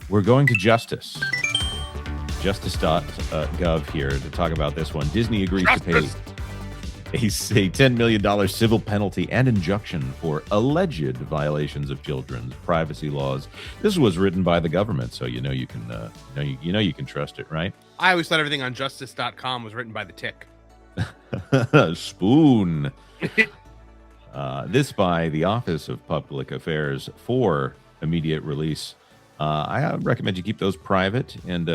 We're going to justice.gov here to talk about this one. Disney agrees to pay a $10 million civil penalty and injunction for alleged violations of children's privacy laws. This was written by the government, so you can trust it, right? I always thought everything on justice.com was written by the Tick. Spoon. This by the Office of Public Affairs for immediate release. I recommend you keep those private and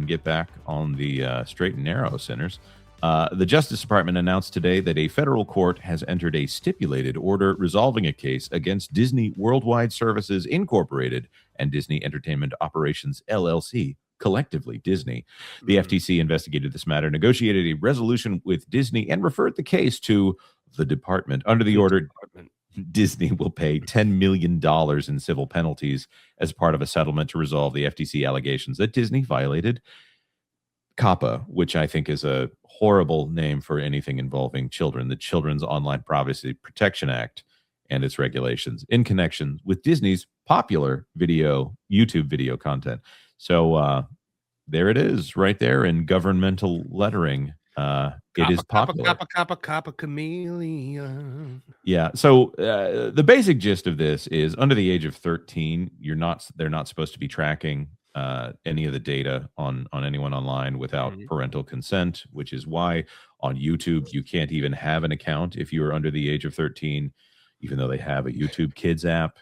get back on the straight and narrow, sinners. The Justice Department announced today that a federal court has entered a stipulated order resolving a case against Disney Worldwide Services Incorporated and Disney Entertainment Operations LLC, collectively Disney. The FTC investigated this matter, negotiated a resolution with Disney, and referred the case to the department. Under the order, Disney will pay $10 million in civil penalties as part of a settlement to resolve the FTC allegations that Disney violated COPPA, which I think is a horrible name for anything involving children, the Children's Online Privacy Protection Act and its regulations in connection with Disney's popular YouTube video content. So there it is right there in governmental lettering. It is popular. Coppa, chameleon. Yeah. So the basic gist of this is under the age of 13, they're not supposed to be tracking any of the data on anyone online without parental consent, which is why on YouTube you can't even have an account if you are under the age of 13, even though they have a YouTube Kids app.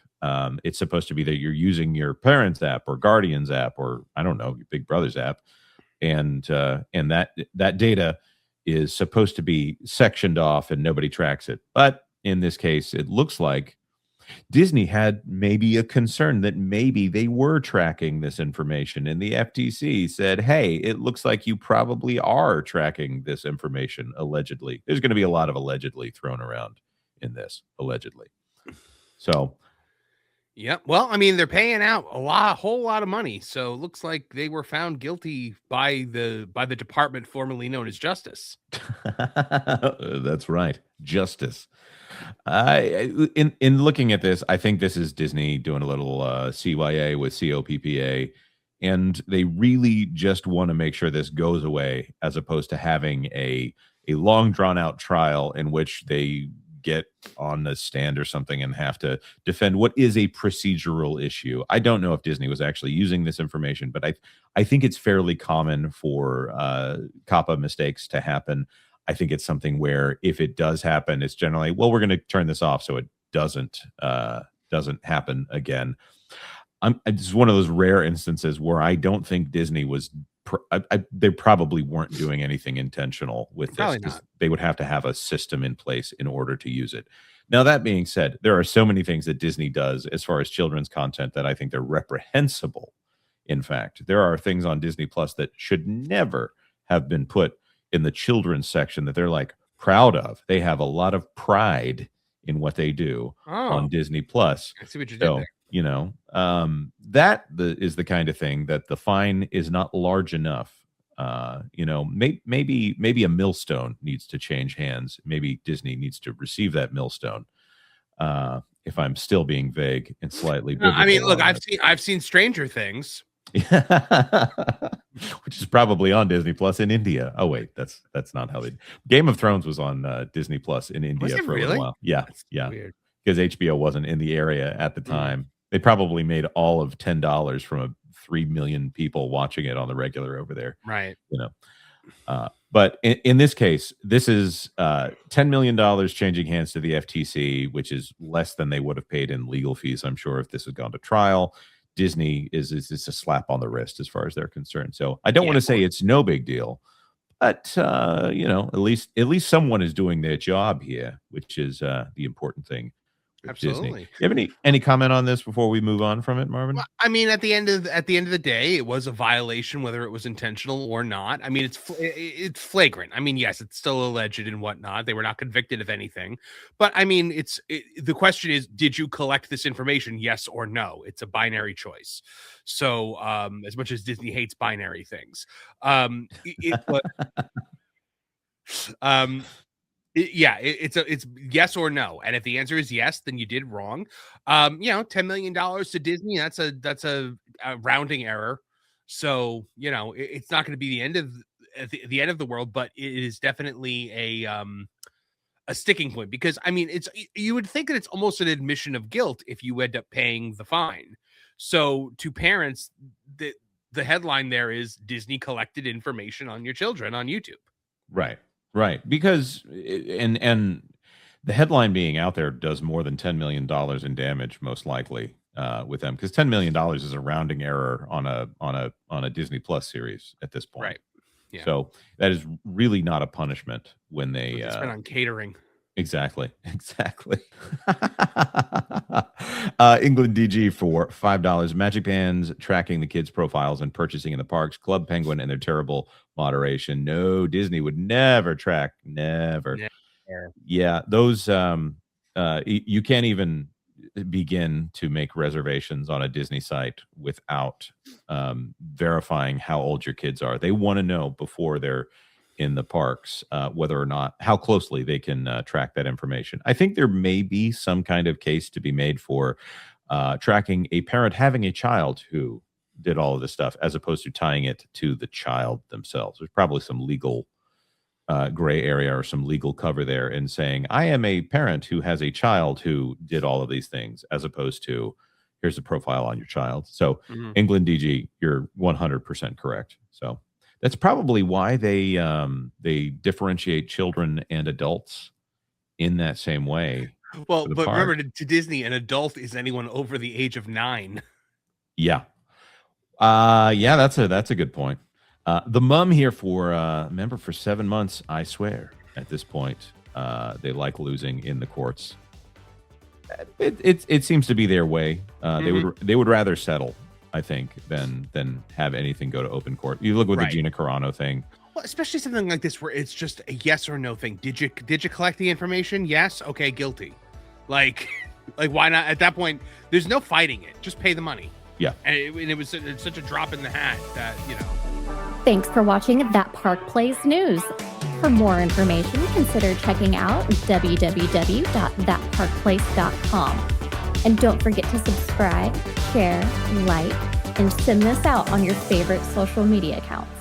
It's supposed to be that you're using your parents' app or guardian's app or I don't know, your big brother's app, and that data is supposed to be sectioned off and nobody tracks it. But in this case, it looks like Disney had maybe a concern that maybe they were tracking this information, and the FTC said, hey, it looks like you probably are tracking this information, allegedly. There's going to be a lot of allegedly thrown around in this, allegedly. So, yeah, well, I mean, they're paying out a whole lot of money, so it looks like they were found guilty by the department formerly known as Justice. That's right, Justice. In looking at this, I think this is Disney doing a little CYA with COPPA, and they really just want to make sure this goes away, as opposed to having a long drawn out trial in which they get on the stand or something and have to defend what is a procedural issue. I don't know if Disney was actually using this information, but I think it's fairly common for COPPA mistakes to happen. I think it's something where if it does happen, it's generally, well, we're going to turn this off so it doesn't happen again. It's one of those rare instances where I don't think Disney was they probably weren't doing anything intentional with this. They would have to have a system in place in order to use it. Now, that being said, there are so many things that Disney does as far as children's content that I think they're reprehensible. In fact, there are things on Disney Plus that should never have been put in the children's section that they're like proud of. They have a lot of pride in what they do on Disney Plus. I see what you did there. That is the kind of thing that the fine is not large enough. Maybe a millstone needs to change hands. Maybe Disney needs to receive that millstone. If I'm still being vague and slightly biblical. I mean, look, I've seen Stranger Things. Which is probably on Disney Plus in India. Oh wait, that's not how they. Game of Thrones was on Disney Plus in India for a little while. Yeah, weird. Because HBO wasn't in the area at the time. They probably made all of $10 from 3 million people watching it on the regular over there. Right. But in this case, this is $10 million changing hands to the FTC, which is less than they would have paid in legal fees, I'm sure, if this had gone to trial. Disney is a slap on the wrist as far as they're concerned. So I don't want to say it's no big deal, but at least someone is doing their job here, which is the important thing. Absolutely. Disney. You have any comment on this before we move on from it, Marvin? Well, I mean, at the end of the day, it was a violation, whether it was intentional or not. I mean, it's flagrant. I mean, yes, it's still alleged and whatnot. They were not convicted of anything, but I mean, the question is, did you collect this information? Yes or no. It's a binary choice. So, as much as Disney hates binary things, It's yes or no, and if the answer is yes, then you did wrong. $10 million to Disney, that's a rounding error. So it's not going to be the end of the end of the world, but it is definitely a sticking point, because I mean, you would think that it's almost an admission of guilt if you end up paying the fine. So to parents, the headline there is Disney collected information on your children on YouTube. Right. Right. Because and the headline being out there does more than $10 million in damage, most likely, with them, because $10 million is a rounding error on a Disney Plus series at this point. Right. Yeah. So that is really not a punishment when What they they spent on catering. exactly. England DG for $5. Magic Bands tracking the kids' profiles and purchasing in the parks. Club Penguin and their terrible moderation. No, Disney would never track. Never. Yeah. Yeah, those you can't even begin to make reservations on a Disney site without verifying how old your kids are. They want to know before they're in the parks whether or not, how closely they can track that information. I think there may be some kind of case to be made for tracking a parent having a child who did all of this stuff, as opposed to tying it to the child themselves. There's probably some legal gray area or some legal cover there in saying, I am a parent who has a child who did all of these things, as opposed to, here's a profile on your child. So England DG, you're 100% correct. So that's probably why they differentiate children and adults in that same way. Well, but remember, to Disney, an adult is anyone over the age of 9. Yeah. Yeah, that's a good point. The mum here for member for 7 months. I swear, at this point, they like losing in the courts. It seems to be their way. They would rather settle, I think, than have anything go to open court. You look with the Gina Carano thing. Well, especially something like this where it's just a yes or no thing. Did you collect the information? Yes. Okay, guilty. Like why not? At that point, there's no fighting it. Just pay the money. Yeah. And it was such a drop in the hat that, Thanks for watching That Park Plays News. For more information, consider checking out www.thatparkplace.com. And don't forget to subscribe, share, like, and send this out on your favorite social media accounts.